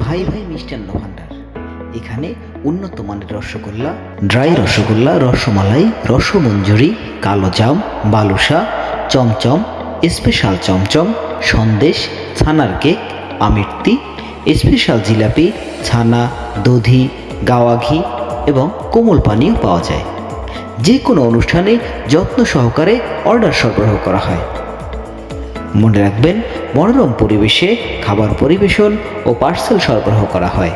ভাই ভাই মিষ্টান্ন ভান্ডার। এখানে উন্নত মানের রসগোল্লা, ড্রাই রসগোল্লা, রসমালাই, রসমঞ্জুরি, কালোজাম, বালুশা, চমচম, স্পেশাল চমচম, সন্দেশ, ছানার কেক, আমির্তি, স্পেশাল জিলাপি, ছানা, দধি, গাওয়া ঘি এবং কোমল পানীয় পাওয়া যায়। যে কোনো অনুষ্ঠানে যত্ন সহকারে অর্ডার সরবরাহ করা হয়। মনে রাখবেন, মনোরম পরিবেশে খাবার পরিবেশন ও পার্সেল সরবরাহ করা হয়।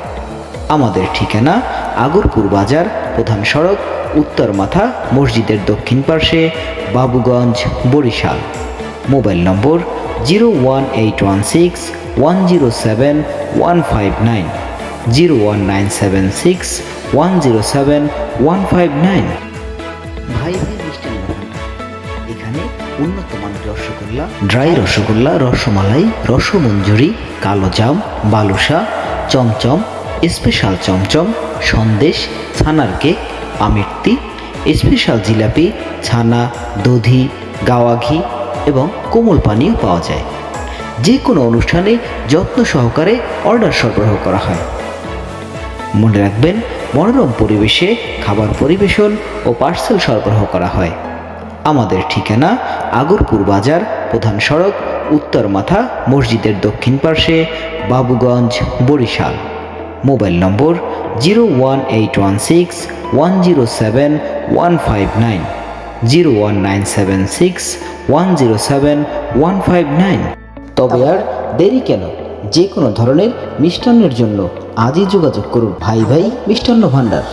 আমাদের ঠিকানা আগরপুর বাজার, প্রধান সড়ক, উত্তর মাথা, মসজিদের দক্ষিণ পার্শ্বে, বাবুগঞ্জ, বরিশাল। মোবাইল নম্বর 01816107159, 01976107159। ভাই ভাই মিষ্টান্ন ভান্ডার। এখানে উন্নত মানের রসগোল্লা, ড্রাই রসগোল্লা, রসমালাই, রসমঞ্জুরি, কালোজাম, বালুশা, চমচম, স্পেশাল চমচম, সন্দেশ, ছানার কেক, আমির্তি, স্পেশাল জিলাপি, ছানা, দধি, গাওয়া ঘি এবং কোমল পানীয় পাওয়া যায়। যে কোনো অনুষ্ঠানে যত্ন সহকারে অর্ডার সরবরাহ করা হয়। মনে রাখবেন, মনোরম পরিবেশে খাবার পরিবেশন ও পার্সেল সরবরাহ করা হয়। আমাদের ঠিকানা আগরপুর বাজার, প্রধান সড়ক, উত্তর মাথা, মসজিদের দক্ষিণ পার্শ্বে, বাবুগঞ্জ, বরিশাল। মোবাইল নম্বর 01816107159, 01976107159। তবে আর দেরি কেন? যে কোনো ধরনের মিষ্টান্নের জন্য আজই যোগাযোগ করুন। ভাই ভাই মিষ্টান্ন ভান্ডার।